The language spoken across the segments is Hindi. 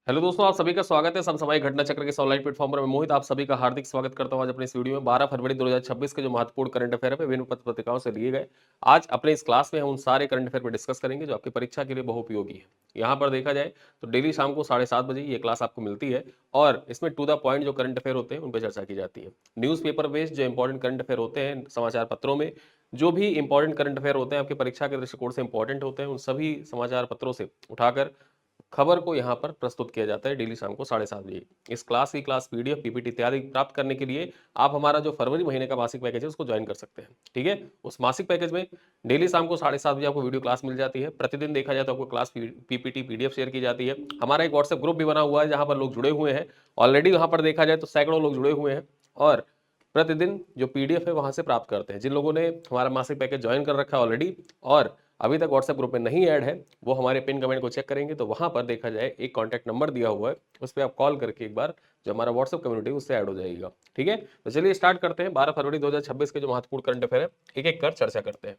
हेलो दोस्तों, आप सभी का स्वागत है समसामयिक घटना चक्र के ऑनलाइन प्लेटफॉर्म पर। मैं मोहित आप सभी का हार्दिक स्वागत करता हूं। आज अपने इस वीडियो में 12 फरवरी 2026 के जो महत्वपूर्ण करंट अफेयर है विभिन्न पत्र पत्रिकाओं से लिए गए। आज अपने इस क्लास में हम उन सारे करंट अफेयर पर डिस्कस करेंगे जो आपकी परीक्षा के लिए बहुउपयोगी है। यहाँ पर देखा जाए तो डेली शाम को 7:30 बजे ये क्लास आपको मिलती है और इसमें टू द पॉइंट जो करंट अफेयर होते हैं उन पर चर्चा की जाती है। न्यूज पेपर बेस्ड जो इंपॉर्टेंट करंट अफेयर होते हैं समाचार पत्रों में, जो भी इंपॉर्टेंट करंट अफेयर होते हैं आपकी परीक्षा के दृष्टिकोण से इंपॉर्टेंट होते हैं, उन सभी समाचार पत्रों से उठाकर खबर को यहाँ पर प्रस्तुत किया जाता है डेली शाम को 7:30 बजे। इस क्लास की क्लास पीडीएफ पीपीटी इत्यादि प्राप्त करने के लिए आप हमारा जो फरवरी महीने का मासिक पैकेज है उसको ज्वाइन कर सकते हैं। ठीक है, उस मासिक पैकेज में डेली शाम को 7:30 बजे आपको वीडियो क्लास मिल जाती है। प्रतिदिन देखा जाए तो आपको क्लास पीपीटी पीडीएफ शेयर की जाती है। हमारा एक व्हाट्सएप ग्रुप भी बना हुआ है जहाँ पर लोग जुड़े हुए हैं। ऑलरेडी वहाँ पर देखा जाए तो सैकड़ों लोग जुड़े हुए हैं और प्रतिदिन जो पीडीएफ है वहां से प्राप्त करते हैं। जिन लोगों ने हमारा मासिक पैकेज ज्वाइन कर रखा है ऑलरेडी और अभी तक व्हाट्सएप ग्रुप में नहीं ऐड है, वो हमारे पिन कमेंट को चेक करेंगे तो वहां पर देखा जाए एक कॉन्टैक्ट नंबर दिया हुआ है, उस पर आप कॉल करके एक बार जो हमारा व्हाट्सएप कम्युनिटी उससे ऐड हो जाएगा। ठीक है, तो चलिए स्टार्ट करते हैं। 12 फरवरी 2026 के जो महत्वपूर्ण करंट अफेयर है एक एक कर चर्चा करते हैं।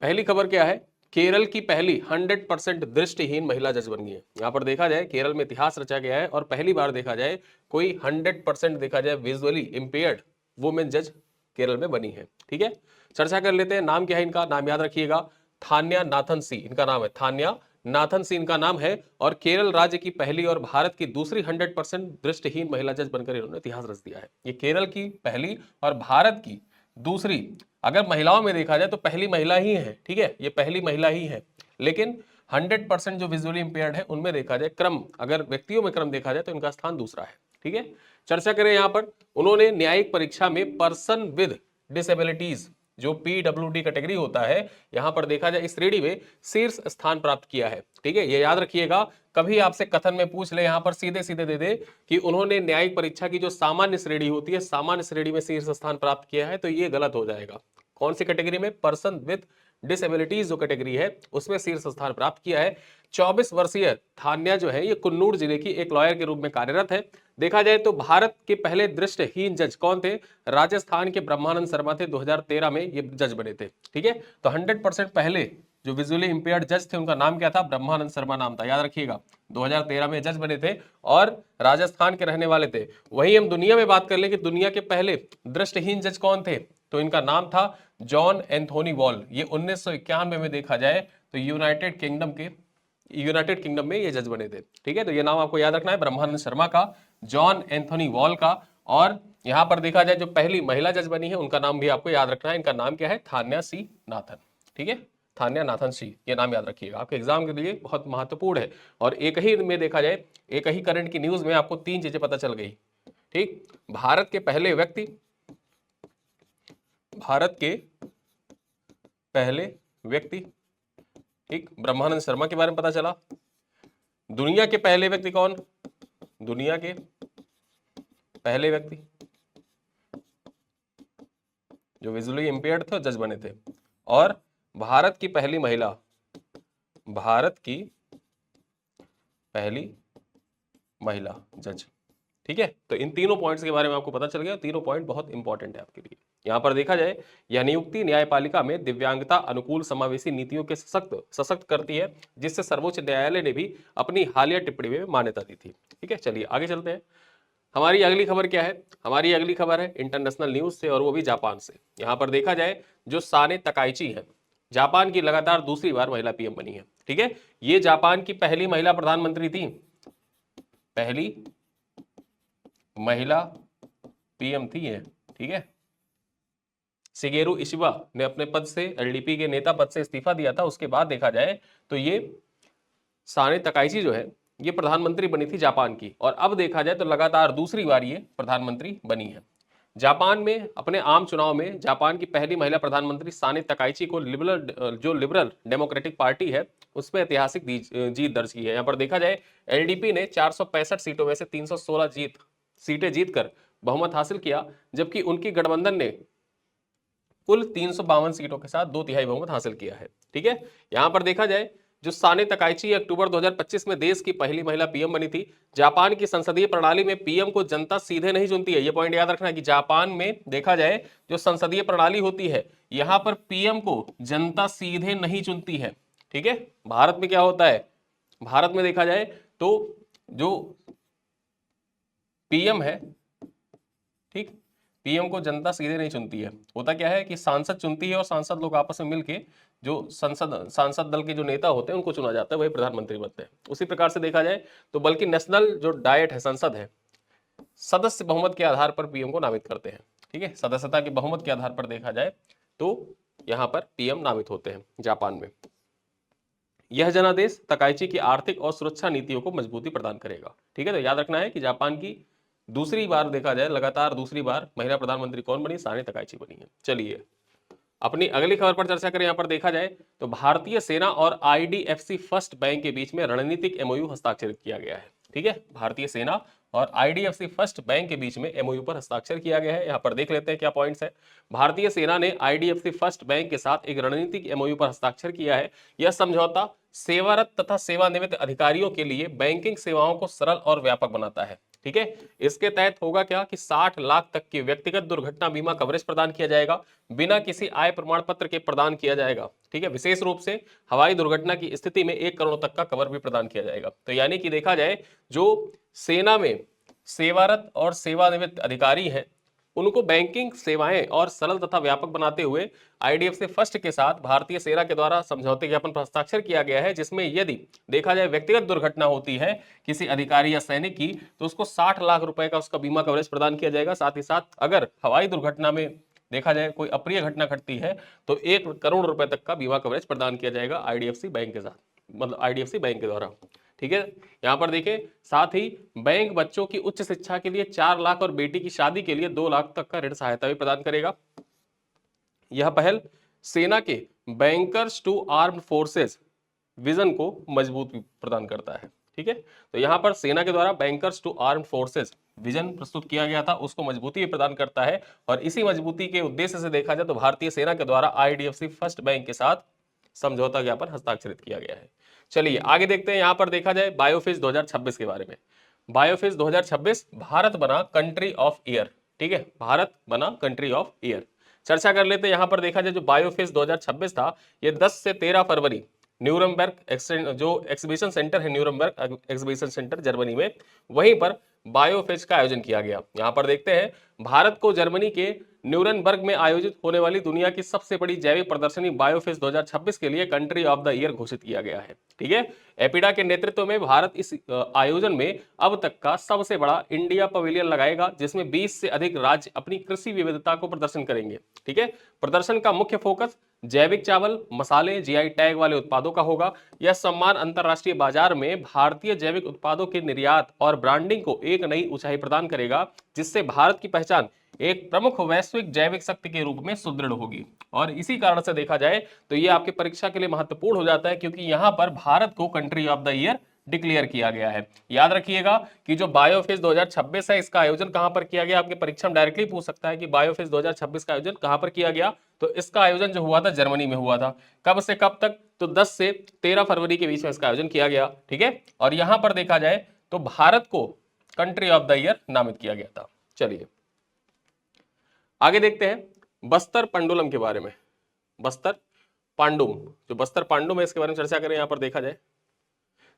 पहली खबर क्या है? केरल की पहली 100% दृष्टिहीन महिला जज बन गई है। यहां पर देखा जाए केरल में इतिहास रचा गया है और पहली बार देखा जाए कोई 100% देखा जाए विजुअली इंपेयर्ड वुमेन जज केरल में बनी है। ठीक है, चर्चा कर लेते हैं। नाम क्या है इनका? नाम याद रखिएगा, थान्या नाथन सी इनका नाम है। थान्या नाथन सी इनका नाम है और केरल राज्य की पहली और भारत की दूसरी 100% दृष्टिहीन महिला जज बनकर इन्होंने इतिहास रच दिया है। ये केरल की पहली और भारत की दूसरी, अगर महिलाओं में देखा जाए तो पहली महिला ही है। ठीक है, ये पहली महिला ही है, लेकिन 100% जो विजुअली इंपेयर्ड है उनमें देखा जाए क्रम, अगर व्यक्तियों में क्रम देखा जाए तो इनका स्थान दूसरा है। ठीक है, चर्चा करें यहां पर। उन्होंने न्यायिक परीक्षा में पर्सन विद डिसेबिलिटीज जो पीडब्ल्यूडी कैटेगरी होता है, यहां पर देखा जाए इस श्रेणी में शीर्ष स्थान प्राप्त किया है। ठीक है, ये याद रखिएगा, कभी आपसे कथन में पूछ ले यहां पर सीधे सीधे दे दे कि उन्होंने न्यायिक परीक्षा की जो सामान्य श्रेणी होती है, सामान्य श्रेणी में शीर्ष स्थान प्राप्त किया है, तो ये गलत हो जाएगा। कौन सी कैटेगरी में? पर्सन विद डिसेबिलिटीज जो कैटेगरी है उसमें शीर्ष स्थान प्राप्त किया है। 24 वर्षीय थान्या जो है ये कुन्नूर जिले की एक लॉयर के रूप में कार्यरत है। देखा जाए तो भारत के पहले दृष्टिहीन जज कौन थे? राजस्थान के ब्रह्मानंद शर्मा थे। 2013 में ये जज बने थे। ठीक है, तो 100% पहले जो विजुअली इंपेयर्ड जज थे उनका नाम क्या था? ब्रह्मानंद शर्मा नाम था, याद रखिएगा। 2013 में जज बने थे और राजस्थान के रहने वाले थे। वहीं हम दुनिया में बात कर ले कि दुनिया के पहले दृष्टिहीन जज कौन थे, तो इनका नाम था जॉन एंथोनी वॉल। ये 1991 में देखा जाए तो यूनाइटेड किंगडम में ये जज बने थे। ठीक है, तो ये नाम आपको याद रखना है, ब्रह्मानंद शर्मा का, जॉन एंथोनी वॉल का। और यहां पर देखा जाए जो पहली महिला जज बनी है उनका नाम भी आपको याद रखना है। इनका नाम क्या है? थान्या सी नाथन। ठीक है, थान्या नाथन सी, ये नाम याद रखिएगा, आपके एग्जाम के लिए बहुत महत्वपूर्ण है। और एक ही में देखा जाए, एक ही करंट की न्यूज में आपको 3 चीजें पता चल गई। ठीक, भारत के पहले व्यक्ति, ठीक, ब्रह्मानंद शर्मा के बारे में पता चला। दुनिया के पहले व्यक्ति कौन? दुनिया के पहले व्यक्ति जो विजुअली इंपेयर्ड थे जज बने थे। और भारत की पहली महिला जज। ठीक है, तो इन तीनों पॉइंट्स के बारे में आपको पता चल गया। तीनों पॉइंट बहुत इंपॉर्टेंट है आपके लिए। यहां पर देखा जाए यह नियुक्ति न्यायपालिका में दिव्यांगता अनुकूल समावेशी नीतियों के सशक्त करती है, जिससे सर्वोच्च न्यायालय ने भी अपनी हालिया टिप्पणी में मान्यता दी थी। ठीक है, चलिए आगे चलते हैं। हमारी अगली खबर क्या है? हमारी अगली खबर है इंटरनेशनल न्यूज से और वो भी जापान से। यहां पर देखा जाए जो साने तकाइची है, जापान की लगातार दूसरी बार महिला पीएम बनी है। ठीक है, ये जापान की पहली महिला प्रधानमंत्री थी, पहली महिला पीएम थी है। ठीक है, शिगेरू इशिबा ने अपने पद से, एलडीपी के नेता पद से इस्तीफा दिया था। उसके बाद देखा जाए तो ये साने तकाइची जो है ये प्रधानमंत्री बनी थी जापान की, और अब देखा जाए तो लगातार दूसरी बार ये प्रधानमंत्री बनी है। जापान में अपने आम चुनाव में जापान की पहली महिला प्रधानमंत्री साने तकाइची को लिबरल डेमोक्रेटिक पार्टी है उसमें ऐतिहासिक जीत दर्ज की है। यहाँ पर देखा जाए एलडीपी ने 465 सीटों में से 316 सीटें जीतकर बहुमत हासिल किया, जबकि उनकी गठबंधन ने कुल 352 सीटों के साथ 2/3 बहुमत हासिल किया है। ठीक है, यहां पर देखा जाए जो साने तकाइची अक्टूबर 2025 में देश की पहली महिला पीएम बनी थी। जापान की संसदीय प्रणाली में पीएम को जनता सीधे नहीं चुनती है। यह पॉइंट याद रखना कि जापान में देखा जाए जो संसदीय प्रणाली होती है यहां पर पीएम को जनता सीधे नहीं चुनती है। ठीक है, भारत में क्या होता है? भारत में देखा जाए तो जो पीएम है, ठीक, पीएम को जनता सीधे नहीं चुनती है, होता क्या है कि सांसद चुनती है और सांसद लोग आपस में मिलके जो सांसद दल के जो नेता होते हैं उनको चुना जाता है, वही प्रधानमंत्री बनते हैं। उसी प्रकार से देखा जाए तो बल्कि नेशनल जो डाइट है, संसद है, सदस्य बहुमत के आधार पर पीएम को नामित करते हैं। ठीक है, सदस्यता के बहुमत के आधार पर देखा जाए तो यहां पर पीएम नामित होते हैं जापान में। यह जनादेश तकाइची की आर्थिक और सुरक्षा नीतियों को मजबूती प्रदान करेगा। ठीक है, तो याद रखना है कि जापान की दूसरी बार देखा जाए, लगातार दूसरी बार महिला प्रधानमंत्री कौन बनी? साने तकाइची बनी है। चलिए अपनी अगली खबर पर चर्चा करें। यहां पर देखा जाए तो भारतीय सेना और आईडीएफसी फर्स्ट बैंक के बीच में रणनीतिक एमओयू हस्ताक्षरित किया गया है। ठीक है, भारतीय सेना और आईडीएफसी फर्स्ट बैंक के बीच में एमओयू पर हस्ताक्षर किया गया है। यहां पर देख लेते हैं क्या पॉइंट्स है। भारतीय सेना ने आईडीएफसी फर्स्ट बैंक के साथ एक रणनीतिक एमओयू पर हस्ताक्षर किया है। यह समझौता सेवारत तथा सेवानिवृत्त अधिकारियों के लिए बैंकिंग सेवाओं को सरल और व्यापक बनाता है। ठीक है, इसके तहत होगा क्या कि 60 लाख तक की व्यक्तिगत दुर्घटना बीमा कवरेज प्रदान किया जाएगा, बिना किसी आय प्रमाण पत्र के प्रदान किया जाएगा। ठीक है, विशेष रूप से हवाई दुर्घटना की स्थिति में 1 करोड़ तक का कवर भी प्रदान किया जाएगा। तो यानी कि देखा जाए जो सेना में सेवारत और सेवानिवृत्त अधिकारी हैं उनको बैंकिंग सेवाएं और सरल तथा व्यापक बनाते हुए आईडीएफसी फर्स्ट के साथ भारतीय सेना के द्वारा समझौते ज्ञापन पर हस्ताक्षर किया गया है, जिसमें यदि देखा जाए व्यक्तिगत दुर्घटना होती है किसी अधिकारी या सैनिक की तो उसको 60 लाख रुपए का उसका बीमा कवरेज प्रदान किया जाएगा। साथ ही साथ अगर हवाई दुर्घटना में देखा जाए कोई अप्रिय घटना घटती है तो 1 करोड़ रुपए तक का बीमा कवरेज प्रदान किया जाएगा आईडीएफसी बैंक के साथ, मतलब आईडीएफसी बैंक के द्वारा। ठीक है, यहां पर देखिए साथ ही बैंक बच्चों की उच्च शिक्षा के लिए 4 लाख और बेटी की शादी के लिए 2 लाख तक का ऋण सहायता भी प्रदान करेगा। यह पहल सेना के bankers to armed forces vision को मजबूत प्रदान करता है। ठीक है, तो यहां पर सेना के द्वारा bankers to armed forces vision प्रस्तुत किया गया था, उसको मजबूती भी प्रदान करता है। और इसी मजबूती के उद्देश्य से देखा जाए तो भारतीय सेना के द्वारा आईडीएफसी फर्स्ट बैंक के साथ समझौता ज्ञापन हस्ताक्षरित किया गया है। चलिए आगे देखते हैं। यहां पर देखा जाए बायोफिज 2026 के बारे में। बायोफिज 2026 भारत बना कंट्री ऑफ ईयर। ठीक है, भारत बना कंट्री ऑफ ईयर। चर्चा कर लेते हैं। यहां पर देखा जाए जो बायोफिज 2026 था ये 10 से 13 फरवरी न्यूरमबर्ग जो एग्जीबिशन सेंटर है, न्यूरमबर्ग एग्जीबिशन सेंटर जर्मनी में, वहीं पर बायोफेज का आयोजन किया गया। यहां पर देखते हैं भारत को जर्मनी के न्यूरनबर्ग में आयोजित होने वाली दुनिया की सबसे बड़ी जैविक प्रदर्शनी बायोफेज 2026 के लिए कंट्री ऑफ द ईयर घोषित किया गया है। ठीक है, एपिडा के नेतृत्व में भारत इस आयोजन में अब तक का सबसे बड़ा इंडिया पवेलियन लगाएगा, जिसमें 20 से अधिक राज्य अपनी कृषि विविधता को प्रदर्शन करेंगे। ठीक है, प्रदर्शन का मुख्य फोकस जैविक चावल, मसाले, जीआई टैग वाले उत्पादों का होगा। यह सम्मान अंतरराष्ट्रीय बाजार में भारतीय जैविक उत्पादों के निर्यात और ब्रांडिंग को एक नई ऊंचाई प्रदान करेगा, जिससे भारत की पहचान एक प्रमुख वैश्विक जैविक शक्ति के रूप में सुदृढ़ होगी। और इसी कारण से देखा जाए तो यह आपकी परीक्षा के लिए महत्वपूर्ण हो जाता है, क्योंकि यहां पर भारत को country of the year declare किया गया है। याद रखिएगा कि जो बायोफेज 2026 है इसका आयोजन कहां पर किया गया। आपके परीक्षा में डायरेक्टली पूछ सकता है कि बायोफेज 2026 का आयोजन कहां पर किया गया। तो इसका आयोजन जो हुआ था जर्मनी में हुआ था। कब से कब तक? तो 10 से 13 फरवरी के बीच में इसका आयोजन किया गया। ठीक है, और यहां पर देखा जाए तो भारत को कंट्री ऑफ द ईयर नामित किया गया था। चलिए आगे देखते हैं बस्तर पांडुलम के बारे में। बस्तर पांडुम, जो बस्तर पांडुम है इसके बारे में चर्चा करें। यहां पर देखा जाए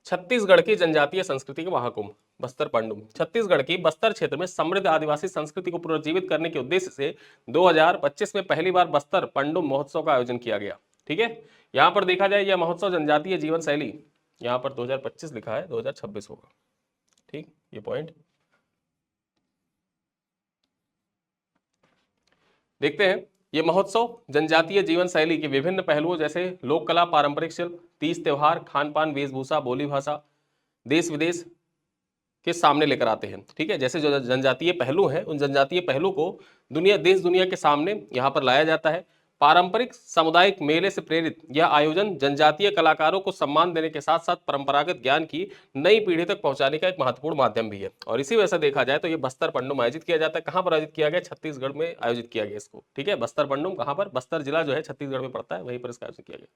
छत्तीसगढ़ की जनजातीय संस्कृति का महाकुंभ बस्तर पांडुम छत्तीसगढ़ की बस्तर क्षेत्र में समृद्ध आदिवासी संस्कृति को पुनर्जीवित करने के उद्देश्य से 2025 में पहली बार बस्तर पांडुम महोत्सव का आयोजन किया गया। ठीक है, यहां पर देखा जाए यह महोत्सव जनजातीय जीवन शैली, यहां पर 2025 लिखा है, 2026 होगा। ठीक, ये पॉइंट देखते हैं। ये महोत्सव जनजातीय जीवन शैली के विभिन्न पहलुओं जैसे लोक कला, पारंपरिक शिल्प, तीज त्योहार, खान पान, वेशभूषा, बोली भाषा, देश विदेश के सामने लेकर आते हैं। ठीक है, जैसे जो जनजातीय पहलू हैं उन जनजातीय पहलू को देश दुनिया के सामने यहाँ पर लाया जाता है। पारंपरिक सामुदायिक मेले से प्रेरित यह आयोजन जनजातीय कलाकारों को सम्मान देने के साथ साथ परंपरागत ज्ञान की नई पीढ़ी तक पहुंचाने का एक महत्वपूर्ण माध्यम भी है। और इसी वजह से देखा जाए तो ये बस्तर पंडुम आयोजित किया जाता है। कहां पर आयोजित किया गया? छत्तीसगढ़ में आयोजित किया गया इसको। ठीक है, बस्तर पंडुम कहां पर? बस्तर जिला जो है छत्तीसगढ़ में पड़ता है, वहीं पर इसका आयोजन किया गया।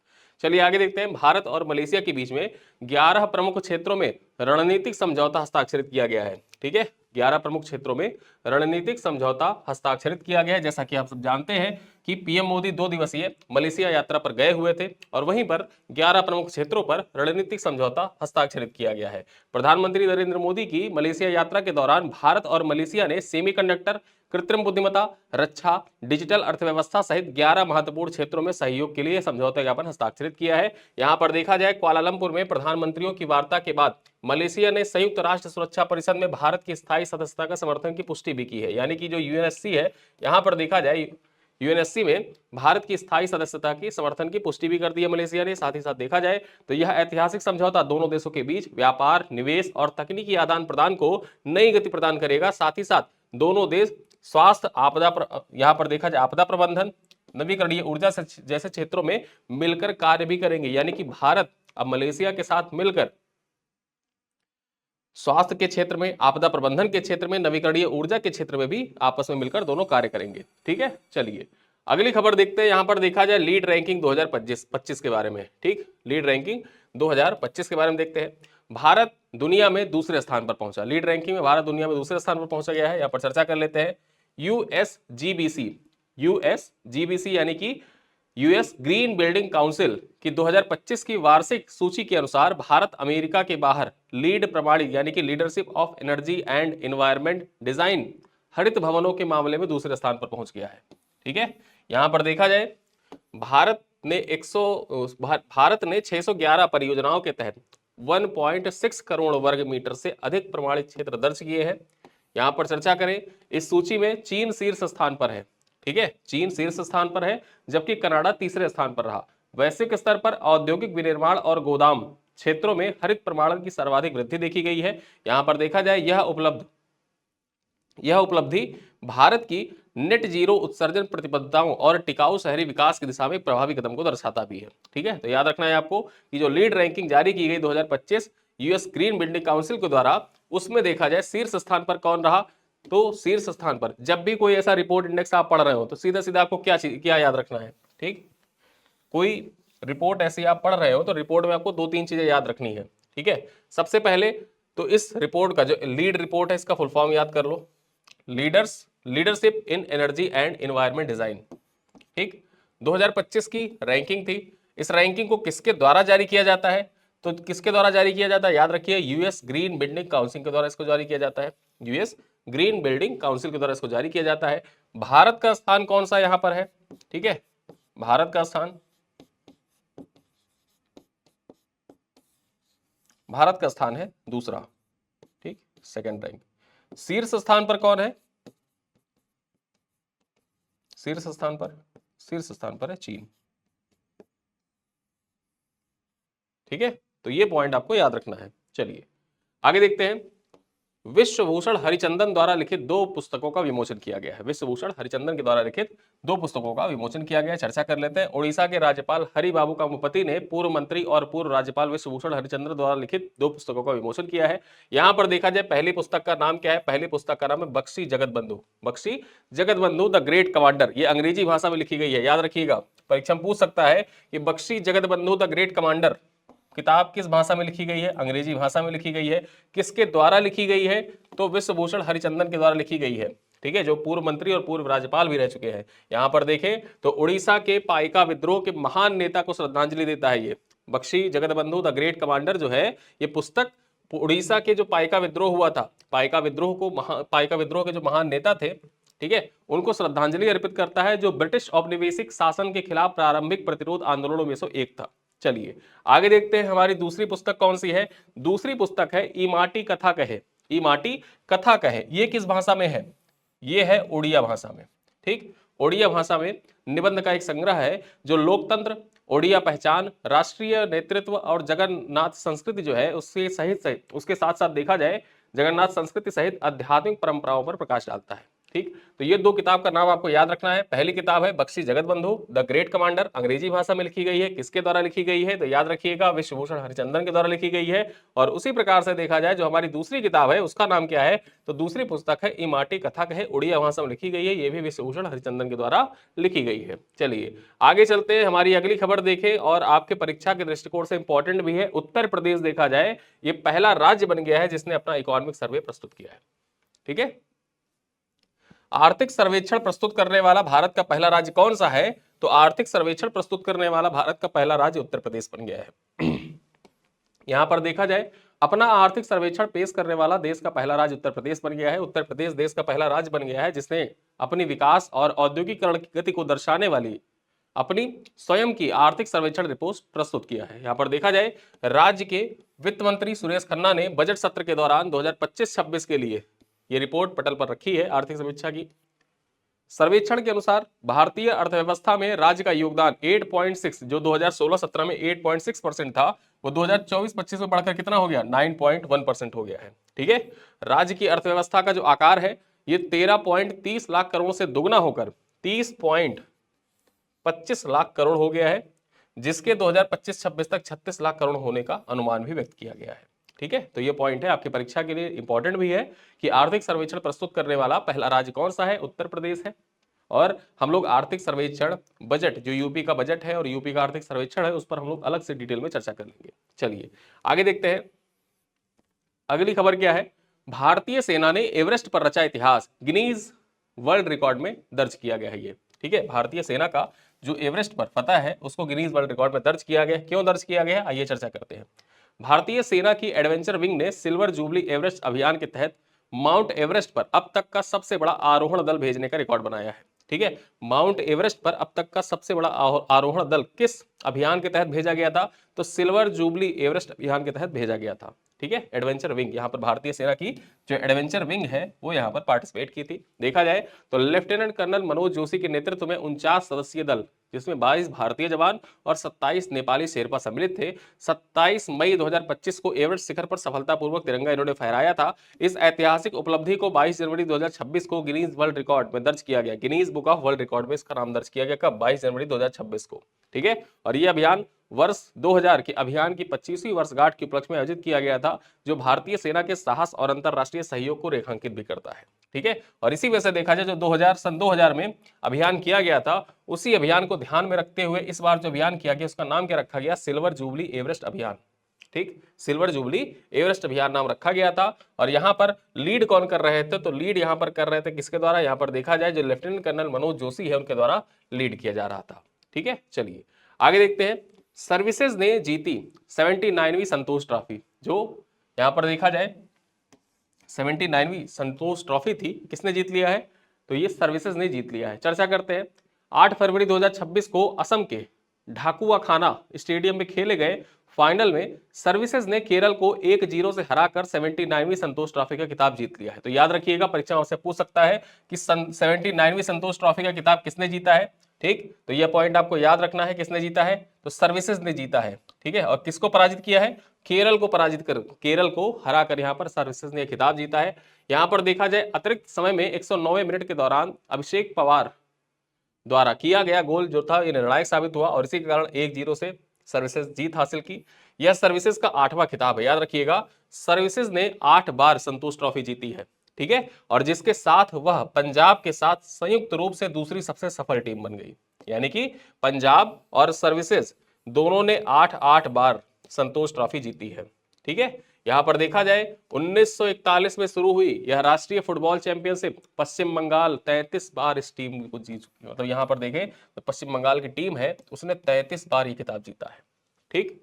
चलिए आगे देखते हैं। भारत और मलेशिया के बीच में 11 प्रमुख क्षेत्रों में रणनीतिक समझौता हस्ताक्षरित किया गया है। ठीक है, 11 प्रमुख क्षेत्रों में रणनीतिक समझौता हस्ताक्षरित किया गया है। जैसा कि आप सब जानते हैं कि पीएम मोदी 2 दिवसीय मलेशिया यात्रा पर गए हुए थे और वहीं पर 11 प्रमुख क्षेत्रों पर रणनीतिक समझौता हस्ताक्षरित किया गया है। प्रधानमंत्री नरेंद्र मोदी की मलेशिया यात्रा के दौरान भारत और मलेशिया ने सेमीकंडक्टर, कृत्रिम बुद्धिमत्ता, रक्षा, डिजिटल अर्थव्यवस्था सहित 11 महत्वपूर्ण क्षेत्रों में सहयोग के लिए समझौता ज्ञापन हस्ताक्षरित किया है। यहां पर देखा जाए कुआलालंपुर में प्रधानमंत्रियों की वार्ता के बाद मलेशिया ने संयुक्त राष्ट्र सुरक्षा परिषद में भारत की स्थायी सदस्यता का समर्थन की पुष्टि भी की है। यानी कि जो यूएनएससी है, यहां पर देखा जाए यूएनएससी में भारत की स्थायी सदस्यता की समर्थन की पुष्टि भी कर दी है मलेशिया ने। साथ ही साथ देखा जाए तो यह ऐतिहासिक समझौता दोनों देशों के बीच व्यापार, निवेश और तकनीकी आदान प्रदान को नई गति प्रदान करेगा। साथ ही साथ दोनों देश स्वास्थ्य, यहां पर देखा जाए आपदा प्रबंधन, नवीकरणीय ऊर्जा जैसे क्षेत्रों में मिलकर कार्य भी करेंगे। यानी कि भारत अब मलेशिया के साथ मिलकर स्वास्थ्य के क्षेत्र में, आपदा प्रबंधन के क्षेत्र में, नवीकरणीय ऊर्जा के क्षेत्र में भी आपस में मिलकर दोनों कार्य करेंगे। ठीक है, चलिए अगली खबर देखते हैं। यहां पर देखा जाए लीड रैंकिंग 2025 के बारे में। ठीक, लीड रैंकिंग 2025 के बारे में देखते हैं। भारत दुनिया में दूसरे स्थान पर पहुंचा। लीड रैंकिंग में भारत दुनिया में दूसरे स्थान पर पहुंचा गया है। यहां पर चर्चा कर लेते हैं। यूएसजीबीसी यानी कि यूएस ग्रीन बिल्डिंग काउंसिल की 2025 की वार्षिक सूची के अनुसार भारत अमेरिका के बाहर लीड प्रणाली यानी कि leadership of energy and environment design हरित भवनों के मामले में दूसरे स्थान पर पहुंच गया है। ठीक है, यहां पर देखा जाए भारत ने 611 परियोजनाओं के तहत 1.6 करोड़ वर्ग मीटर से अधिक प्रमाणित क्षेत्र दर्ज किए हैं। यहां पर चर्चा करें, इस सूची में चीन शीर्ष स्थान पर है। ठीक है, चीन शीर्ष स्थान पर है, जबकि कनाडा तीसरे स्थान पर रहा। वैश्विक स्तर पर औद्योगिक विनिर्माण और गोदाम क्षेत्रों में हरित प्रमाणन की सर्वाधिक वृद्धि देखी गई है। यहां पर देखा जाए यह उपलब्धि भारत की नेट जीरो उत्सर्जन प्रतिबद्धताओं और टिकाऊ शहरी विकास की दिशा में प्रभावी कदम को दर्शाता भी है। ठीक है, तो याद रखना है आपको कि जो लीड रैंकिंग जारी की गई 2025 यूएस ग्रीन बिल्डिंग काउंसिल के द्वारा, उसमें देखा जाए शीर्ष स्थान पर कौन रहा। तो शीर्ष स्थान पर जब भी कोई ऐसा रिपोर्ट इंडेक्स आप पढ़ रहे हो तो सीधा सीधा आपको क्या याद रखना है। ठीक, कोई रिपोर्ट ऐसी आप पढ़ रहे हो तो रिपोर्ट में आपको 2-3 चीजें याद रखनी है। ठीक है, सबसे पहले तो इस रिपोर्ट का जो लीड रिपोर्ट है, इसका फुल फॉर्म याद कर लो, leadership in energy and environment design. ठीक, 2025 की रैंकिंग थी। इस रैंकिंग को किसके द्वारा जारी किया जाता है? तो किसके द्वारा जारी किया जाता है? याद रखिए, यूएस ग्रीन बिल्डिंग काउंसिल के द्वारा इसको जारी किया जाता है। यूएस ग्रीन बिल्डिंग काउंसिल के द्वारा इसको जारी किया जाता है। भारत का स्थान कौन सा यहां पर है? ठीक है, भारत का स्थान है दूसरा। ठीक, सेकंड रैंक। शीर्ष स्थान पर कौन है? शीर्ष स्थान पर है चीन। ठीक है, तो ये पॉइंट आपको याद रखना है। चलिए आगे देखते हैं। विश्वभूषण हरिचंदन द्वारा लिखित 2 पुस्तकों का विमोचन किया गया है। विश्वभूषण हरिचंदन के द्वारा लिखित 2 पुस्तकों का विमोचन किया गया है। चर्चा कर लेते हैं। ओडिशा के राज्यपाल हरिबाबू कामुपति ने पूर्व मंत्री और पूर्व राज्यपाल विश्वभूषण हरिचंदन द्वारा लिखित 2 पुस्तकों का विमोचन किया है। यहां पर देखा जाए पहली पुस्तक का नाम क्या है? पहली पुस्तक का नाम है Bakhshi Jagatbandhu. Bakhshi Jagatbandhu the great commander. ये अंग्रेजी भाषा में लिखी गई है, याद रखिएगा, परीक्षा में पूछ सकता है कि Bakhshi Jagatbandhu the great commander किताब किस भाषा में लिखी गई है? अंग्रेजी भाषा में लिखी गई है। किसके द्वारा लिखी गई है? तो विश्वभूषण हरिचंदन के द्वारा लिखी गई है। ठीक है, जो पूर्व मंत्री और पूर्व राज्यपाल भी रह चुके हैं। यहां पर देखें तो उड़ीसा के पाइका विद्रोह के महान नेता को श्रद्धांजलि देता है। ये Bakhshi Jagatbandhu the great commander जो है, ये पुस्तक उड़ीसा के जो पाइका विद्रोह हुआ था, पाइका विद्रोह के जो महान नेता थे, ठीक है, उनको श्रद्धांजलि अर्पित करता है, जो ब्रिटिश औपनिवेशिक शासन के खिलाफ प्रारंभिक प्रतिरोध आंदोलनों में से एक था। चलिए आगे देखते हैं, हमारी दूसरी पुस्तक कौन सी है? दूसरी पुस्तक है इमाटी कथा कहे। इमाटी कथा कहे, ये किस भाषा में है? ये है उड़िया भाषा में। ठीक, ओडिया भाषा में निबंध का एक संग्रह है जो लोकतंत्र, ओडिया पहचान, राष्ट्रीय नेतृत्व और जगन्नाथ संस्कृति जो है उसके साथ साथ देखा जाए जगन्नाथ संस्कृति सहित आध्यात्मिक परंपराओं पर प्रकाश डालता है। ठीक, तो ये 2 किताब का नाम आपको याद रखना है। पहली किताब है Bakhshi Jagatbandhu the great commander, अंग्रेजी भाषा में लिखी गई है। किसके द्वारा लिखी गई है? तो याद रखिएगा, विश्वभूषण हरिचंदन के द्वारा लिखी गई है। और उसी प्रकार से देखा जाए जो हमारी दूसरी किताब है उसका नाम क्या है? तो दूसरी पुस्तक है इमाटी कथा कहे, उड़िया भाषा में लिखी गई है। ये भी विश्वभूषण हरिचंदन के द्वारा लिखी गई है। चलिए आगे चलते हैं, हमारी अगली खबर देखें और आपके परीक्षा के दृष्टिकोण से इंपॉर्टेंट भी है। उत्तर प्रदेश देखा जाए ये पहला राज्य बन गया है जिसने अपना इकोनॉमिक सर्वे प्रस्तुत किया है। ठीक है, आर्थिक सर्वेक्षण प्रस्तुत करने वाला भारत का पहला राज्य कौन सा है? तो आर्थिक सर्वेक्षण प्रस्तुत करने वाला भारत का पहला राज्य उत्तर प्रदेश बन गया है। यहां पर देखा जाए अपना आर्थिक सर्वेक्षण पेश करने वाला देश का पहला राज्य उत्तर प्रदेश बन गया है। उत्तर प्रदेश देश का पहला राज्य बन गया है जिसने अपनी विकास और औद्योगिकरण की गति को दर्शाने वाली अपनी स्वयं की आर्थिक सर्वेक्षण रिपोर्ट प्रस्तुत किया है। यहां पर देखा जाए राज्य के वित्त मंत्री सुरेश खन्ना ने बजट सत्र के दौरान 2025-26 के लिए यह रिपोर्ट पटल पर रखी है आर्थिक समीक्षा की। सर्वेक्षण के अनुसार भारतीय अर्थव्यवस्था में राज्य का योगदान 8.6 जो 2016-17 में 8.6% था वो 2024-25 में बढ़कर कितना हो गया 9.1% हो गया है। ठीक है, राज्य की अर्थव्यवस्था का जो आकार है ये 13.30 लाख करोड़ से दुगना होकर 30.25 लाख करोड़ हो गया है, जिसके 2025-26 तक 36 लाख करोड़ होने का अनुमान भी व्यक्त किया गया है। ठीक है, तो ये पॉइंट है आपकी परीक्षा के लिए इंपॉर्टेंट भी है कि आर्थिक सर्वेक्षण प्रस्तुत करने वाला पहला राज्य कौन सा है, उत्तर प्रदेश है। और हम लोग आर्थिक सर्वेक्षण बजट जो यूपी का बजट है और यूपी का आर्थिक सर्वेक्षण है उस पर हम लोग अलग से डिटेल में चर्चा कर लेंगे। चलिए आगे देखते हैं, अगली खबर क्या है। भारतीय सेना ने एवरेस्ट पर रचा इतिहास, गिनीज वर्ल्ड रिकॉर्ड में दर्ज किया गया है ये। ठीक है, भारतीय सेना का जो एवरेस्ट पर फतह है उसको गिनीज वर्ल्ड रिकॉर्ड में दर्ज किया गया। क्यों दर्ज किया गया, आइए चर्चा करते हैं। भारतीय सेना की एडवेंचर विंग ने सिल्वर जुबली एवरेस्ट अभियान के तहत माउंट एवरेस्ट पर अब तक का सबसे बड़ा आरोहण दल भेजने का रिकॉर्ड बनाया है। ठीक है, माउंट एवरेस्ट पर अब तक का सबसे बड़ा आरोहण दल किस अभियान के तहत भेजा गया था, तो सिल्वर जुबली एवरेस्ट अभियान के तहत भेजा गया था। ठीक है, एडवेंचर विंग, यहाँ पर भारतीय सेना की जो एडवेंचर विंग है वो यहाँ पर पार्टिसिपेट की थी। देखा जाए तो लेफ्टिनेंट कर्नल मनोज जोशी के नेतृत्व में 49 सदस्यीय दल जिसमें 22 भारतीय जवान और 27 नेपाली शेरपा सम्मिलित थे, 27 मई 2025 को एवरेस्ट शिखर पर सफलतापूर्वक तिरंगा इन्होंने फहराया था। इस ऐतिहासिक उपलब्धि को 22 जनवरी 2026 को गिनीज वर्ल्ड रिकॉर्ड में दर्ज किया गया। Guinness book of world record में इसका नाम दर्ज किया गया कब, 22 जनवरी 2026 को। ठीक है, और यह अभियान वर्ष 2000 के अभियान की 25वीं वर्षगांठ के उपलक्ष्य में आयोजित किया गया था, जो भारतीय सेना के साहस और अंतरराष्ट्रीय सहयोग को रेखांकित भी करता है। ठीक है, और इसी वजह से देखा जाए जो सन 2000 में अभियान किया गया था उसी अभियान को ध्यान में रखते हुए इस बार जो अभियान किया गया उसका नाम क्या रखा गया, सिल्वर जुबली एवरेस्ट अभियान। ठीक, सिल्वर जुबली एवरेस्ट अभियान नाम रखा गया था। और यहां पर लीड कौन कर रहे थे, तो लीड यहां पर कर रहे थे किसके द्वारा, यहां पर देखा जाए जो लेफ्टिनेंट कर्नल मनोज जोशी है उनके द्वारा लीड किया जा रहा था। ठीक है, चलिए आगे देखते हैं। सर्विसेज ने जीती 79वीं संतोष ट्रॉफी, जो यहां पर देखा जाए 79वीं संतोष ट्रॉफी थी, किसने जीत लिया है, तो ये सर्विसेज ने जीत लिया है। चर्चा करते हैं। 8 फरवरी 2026 को असम के ढाकुआखाना स्टेडियम में खेले गए फाइनल में सर्विसेज ने केरल को 1-0 से हराकर 79वीं संतोष ट्रॉफी का खिताब जीत लिया है। तो याद रखिएगा, परीक्षा से पूछ सकता है कि 79वीं संतोष ट्रॉफी का खिताब किसने जीता है। ठीक, तो यह पॉइंट आपको याद रखना है, किसने जीता है, तो सर्विसेज ने जीता है। ठीक है, और किसको पराजित किया है, केरल को पराजित कर, केरल को हराकर यहाँ पर सर्विसेज ने खिताब जीता है। यहाँ पर देखा जाए अतिरिक्त समय में 109वें मिनट के दौरान अभिषेक पवार द्वारा किया गया गोल जो था ये निर्णायक साबित हुआ और इसी के कारण 1-0 से सर्विसेज जीत हासिल की। यह सर्विसेज का 8वां खिताब है। याद रखिएगा, सर्विसेज ने 8 बार संतोष ट्रॉफी जीती है। ठीक है, और जिसके साथ वह पंजाब के साथ संयुक्त रूप से दूसरी सबसे सफल टीम बन गई। यानी कि पंजाब और सर्विसेज दोनों ने 8-8 बार संतोष ट्रॉफी जीती है। ठीक है, यहां पर देखा जाए 1941 में शुरू हुई यह राष्ट्रीय फुटबॉल चैंपियनशिप पश्चिम बंगाल 33 बार इस टीम को जीत चुकी है। मतलब यहां पर देखें तो पश्चिम बंगाल की टीम है उसने 33 बार ये खिताब जीता है। ठीक,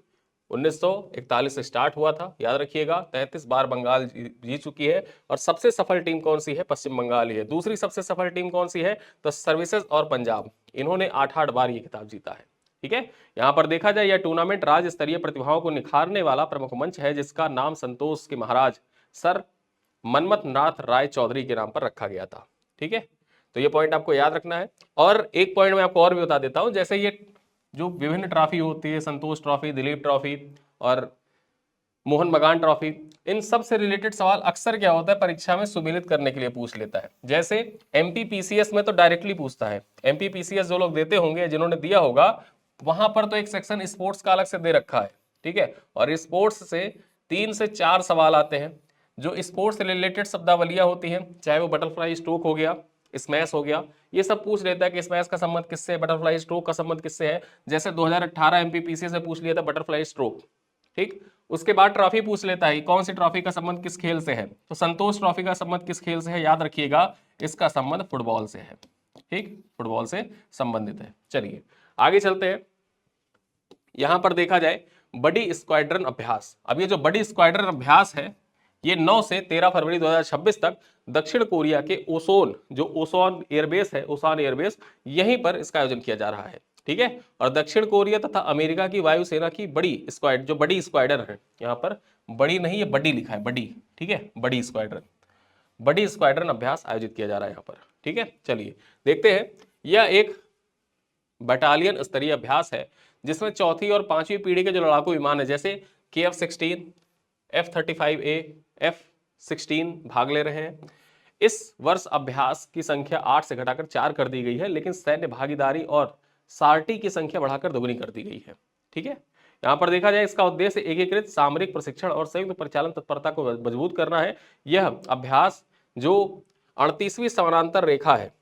1941 से स्टार्ट हुआ था, याद रखिएगा 33 बार बंगाल जीत चुकी है। और सबसे सफल टीम कौन सी है, पश्चिम बंगाल ही है। दूसरी सबसे सफल टीम कौन सी है, तो सर्विसेज और पंजाब, इन्होंने 8-8 बार ये खिताब जीता है। ठीक है, यहां पर देखा जाए यह टूर्नामेंट राज्य स्तरीय प्रतिभाओं को निखारने वाला प्रमुख मंच है जिसका नाम संतोष के महाराज सर मनमथ नाथ राय चौधरी के नाम पर रखा गया था। ठीक है, तो ये पॉइंट आपको याद रखना है। और एक पॉइंट मैं आपको और भी बता देता हूं, जैसे ये जो विभिन्न ट्रॉफी होती है, संतोष ट्रॉफी, दिलीप ट्रॉफी और मोहन बगान ट्रॉफी, इन सब से रिलेटेड सवाल अक्सर क्या होता है परीक्षा में सुमेलित करने के लिए पूछ लेता है। जैसे एमपीपीसीएस में तो डायरेक्टली पूछता है, एमपीपीसीएस जो लोग देते होंगे, जिन्होंने दिया होगा, वहां पर तो एक सेक्शन स्पोर्ट्स का अलग से दे रखा है। ठीक है, और स्पोर्ट्स से 3 से 4 सवाल आते हैं जो स्पोर्ट्स से रिलेटेड शब्दावलियां होती हैं, चाहे वो बटरफ्लाई स्ट्रोक हो गया, स्मैश हो गया, ये सब पूछ लेता है कि स्मैश का संबंध किससे है, बटरफ्लाई स्ट्रोक का संबंध किससे है। जैसे 2018 एमपीपीसीएस से पूछ लिया था बटरफ्लाई स्ट्रोक, ठीक। उसके बाद ट्रॉफी पूछ लेता है कौन सी ट्रॉफी का संबंध किस खेल से है, तो संतोष ट्रॉफी का संबंध किस खेल से है, याद रखिएगा इसका संबंध फुटबॉल से है। ठीक, फुटबॉल से संबंधित है। चलिए आगे चलते हैं। यहां पर देखा जाए बड़ी स्क्वाड्रन अभ्यास। अब ये जो बड़ी स्क्वाड्रन अभ्यास है ये 9 से 13 फरवरी 2026 तक दक्षिण कोरिया के ओसोन, जो ओसोन एयरबेस है, ओसान एयरबेस, यहीं पर इसका आयोजन किया जा रहा है। ठीक है, और दक्षिण कोरिया तथा अमेरिका की वायुसेना की बड़ी स्क्वाड, जो बड़ी स्क्वाड्रन है, यहाँ पर बड़ी नहीं ये बड़ी लिखा है, बड़ी, ठीक है, बड़ी स्क्वाड्रन, बड़ी स्क्वाड्रन अभ्यास आयोजित किया जा रहा है यहाँ पर। ठीक है, चलिए देखते हैं। यह एक बटालियन स्तरीय अभ्यास है जिसमें चौथी और पांचवी पीढ़ी के जो लड़ाकू विमान है जैसे KF-16, F-35A, F-16 भाग ले रहे हैं। इस वर्ष अभ्यास की संख्या 8 से घटाकर 4 कर दी गई है, लेकिन सैन्य भागीदारी और सारटी की संख्या बढ़ाकर दोगुनी कर दी गई है। ठीक है, यहां पर देखा जाए इसका उद्देश्य एकीकृत सामरिक प्रशिक्षण और संयुक्त परिचालन तत्परता को मजबूत करना है। यह अभ्यास जो 38वीं समानांतर रेखा है,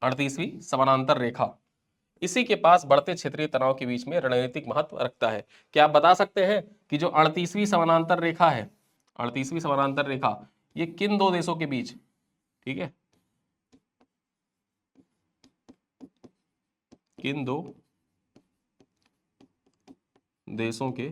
38वीं समानांतर रेखा, इसी के पास बढ़ते क्षेत्रीय तनाव के बीच में रणनीतिक महत्व रखता है। क्या आप बता सकते हैं कि जो 38वीं समानांतर रेखा है, 38वीं समानांतर रेखा, ये किन दो देशों के बीच, ठीक है, किन दो देशों के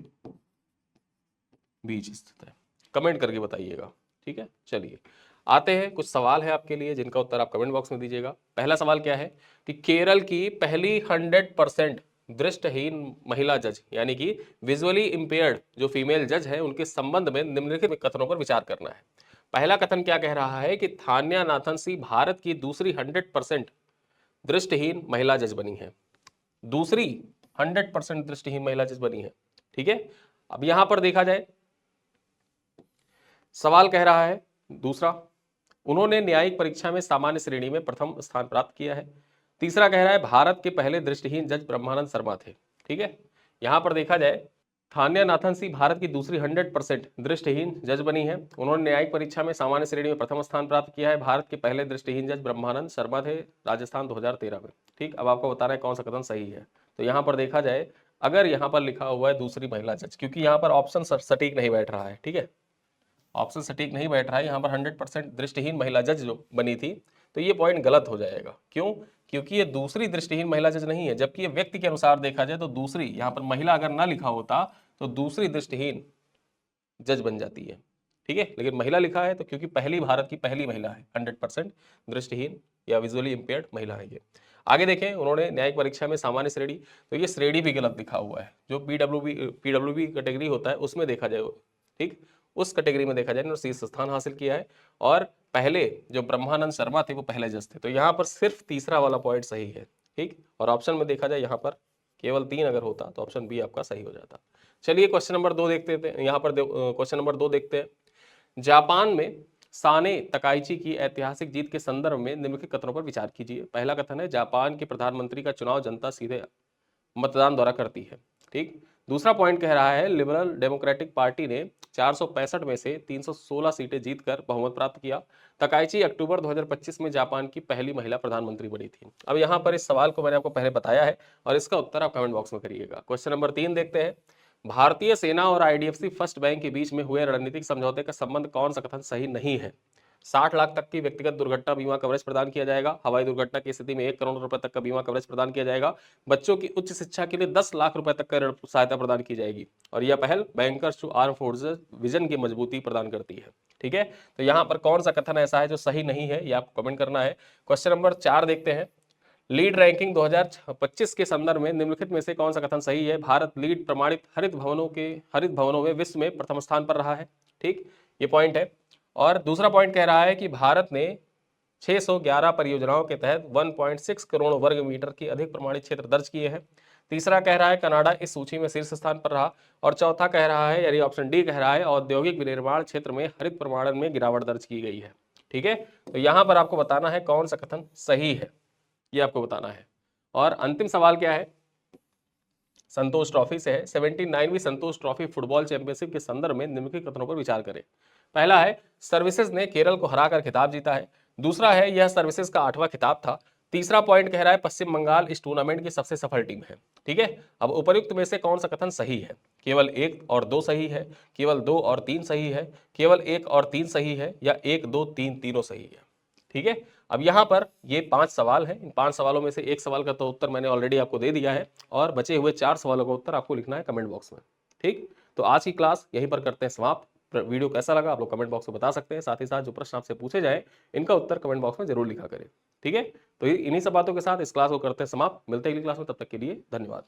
बीच स्थित है? कमेंट करके बताइएगा। ठीक है, चलिए आते हैं, कुछ सवाल है आपके लिए जिनका उत्तर आप कमेंट बॉक्स में दीजिएगा। पहला सवाल क्या है कि केरल की पहली 100% दृष्टिहीन महिला जज, यानी कि विजुअली इंपेयर्ड जो फीमेल जज है, उनके संबंध में निम्नलिखित कथनों पर विचार करना है। पहला कथन क्या कह रहा है कि थान्या नाथन सी भारत की दूसरी 100% दृष्टिहीन महिला जज बनी है, दूसरी 100% दृष्टिहीन महिला जज बनी है। ठीक है, अब यहां पर देखा जाए सवाल कह रहा है दूसरा, उन्होंने न्यायिक परीक्षा में सामान्य श्रेणी में प्रथम स्थान प्राप्त किया है। तीसरा कह रहा है भारत के पहले दृष्टिहीन जज ब्रह्मानंद शर्मा थे। ठीक है, यहां पर देखा जाए थान्या नाथन सी भारत की दूसरी 100% दृष्टिहीन जज बनी है। उन्होंने न्यायिक परीक्षा में सामान्य श्रेणी में प्रथम स्थान प्राप्त किया है। भारत के पहले दृष्टिहीन जज ब्रह्मानंद शर्मा थे, राजस्थान 2013 में। ठीक, अब आपको बताना है कौन सा कथन सही है। तो यहाँ पर देखा जाए, अगर यहाँ पर लिखा हुआ है दूसरी महिला जज, क्योंकि यहाँ पर ऑप्शन सटीक नहीं बैठ रहा है। ठीक है, ऑप्शन सटीक नहीं बैठ रहा है, यहाँ पर 100% दृष्टिहीन महिला जज जो बनी थी, तो ये पॉइंट गलत हो जाएगा। क्यों? क्योंकि ये दूसरी दृष्टिहीन महिला जज नहीं है, जबकि ये व्यक्ति के अनुसार देखा जाए तो दूसरी, यहाँ पर महिला अगर ना लिखा होता तो दूसरी दृष्टिहीन जज बन जाती है। ठीक है, लेकिन महिला लिखा है तो क्योंकि पहली, भारत की पहली महिला है 100% दृष्टिहीन या विजुअली इंपेयर्ड महिला है ये। आगे देखें, उन्होंने न्यायिक परीक्षा में सामान्य श्रेणी, तो ये श्रेणी भी गलत लिखा हुआ है। जो पीडब्ल्यूबी कैटेगरी होता है उसमें देखा जाए, ठीक, उस कैटेगरी में देखा जाए उन्होंने शीर्ष स्थान हासिल किया है, और पहले जो ब्रह्मानंद शर्मा थे वो पहले जज थे। तो यहाँ पर सिर्फ तीसरा वाला पॉइंट सही है। ठीक, और ऑप्शन में देखा जाए यहाँ पर केवल 3 अगर होता तो ऑप्शन बी आपका सही हो जाता। चलिए क्वेश्चन नंबर 2 देखते थे। यहाँ पर क्वेश्चन नंबर 2 देखते हैं। जापान में साने तकाइची की ऐतिहासिक जीत के संदर्भ में निम्नलिखित कथनों पर विचार कीजिए। पहला कथन है जापान के प्रधानमंत्री का चुनाव जनता सीधे मतदान द्वारा करती है। ठीक, दूसरा पॉइंट कह रहा है लिबरल डेमोक्रेटिक पार्टी ने 465 में से 316 सीटें जीतकर बहुमत प्राप्त किया। तकाइची अक्टूबर 2025 में जापान की पहली महिला प्रधानमंत्री बनी थी। अब यहाँ पर इस सवाल को मैंने आपको पहले बताया है और इसका उत्तर आप कमेंट बॉक्स में करिएगा। क्वेश्चन नंबर 3 देखते हैं। भारतीय सेना और IDFC फर्स्ट बैंक के बीच में हुए रणनीतिक समझौते का संबंध कौन सा कथन सही नहीं है? 60 लाख तक की व्यक्तिगत दुर्घटना बीमा कवरेज प्रदान किया जाएगा। हवाई दुर्घटना की स्थिति में 1 करोड़ रुपए तक का बीमा कवरेज प्रदान किया जाएगा। बच्चों की उच्च शिक्षा के लिए 10 लाख रुपए तक का ऋण सहायता प्रदान की जाएगी। और यह पहल bankers to arm forces vision की मजबूती प्रदान करती है। ठीक है, तो यहाँ पर कौन सा कथन ऐसा है जो सही नहीं है, ये आपको कमेंट करना है। क्वेश्चन नंबर 4 देखते हैं। लीड रैंकिंग 2025 के संदर्भ में निम्नलिखित में से कौन सा कथन सही है? भारत लीड प्रमाणित हरित भवनों में विश्व में प्रथम स्थान पर रहा है। ठीक, ये पॉइंट है। और दूसरा पॉइंट कह रहा है कि भारत ने 611 परियोजनाओं के तहत 1.6 करोड़ वर्ग मीटर की अधिक प्रमाणित क्षेत्र दर्ज किए हैं। तीसरा कह रहा है कनाडा इस सूची में शीर्ष स्थान पर रहा। और चौथा कह रहा है, यानी ऑप्शन डी कह रहा है, औद्योगिक विनिर्माण क्षेत्र में हरित प्रमाणन में गिरावट दर्ज की गई है। ठीक है, तो यहां पर आपको बताना है कौन सा कथन सही है, ये आपको बताना है। और अंतिम सवाल क्या है? संतोष ट्रॉफी से है। 79वीं संतोष ट्रॉफी फुटबॉल चैंपियनशिप के संदर्भ में निम्नलिखित कथनों पर विचार करें। पहला है सर्विसेज ने केरल को हराकर खिताब जीता है। दूसरा है यह सर्विसेज का 8वां खिताब था। तीसरा पॉइंट कह रहा है पश्चिम बंगाल इस टूर्नामेंट की सबसे सफल टीम है। ठीक है, अब उपर्युक्त में से कौन सा कथन सही है? केवल 1 और 2 सही है, केवल 2 और 3 सही है, केवल 1 और 3 सही है, या 1 2 3 तीनों सही है? ठीक है, अब यहां पर ये 5 सवाल हैं। इन 5 सवालों में से एक सवाल का तो उत्तर मैंने ऑलरेडी आपको दे दिया है, और बचे हुए 4 सवालों का उत्तर आपको लिखना है कमेंट बॉक्स में। ठीक, तो आज की क्लास यहीं पर करते हैं समाप्त। वीडियो कैसा लगा आप लोग कमेंट बॉक्स में बता सकते हैं। साथ ही साथ जो प्रश्न आपसे पूछे जाए इनका उत्तर कमेंट बॉक्स में जरूर लिखा करें। ठीक है, तो इन्हीं सब बातों के साथ इस क्लास को करते हैं समाप्त। मिलते हैं अगली क्लास में, तब तक के लिए धन्यवाद।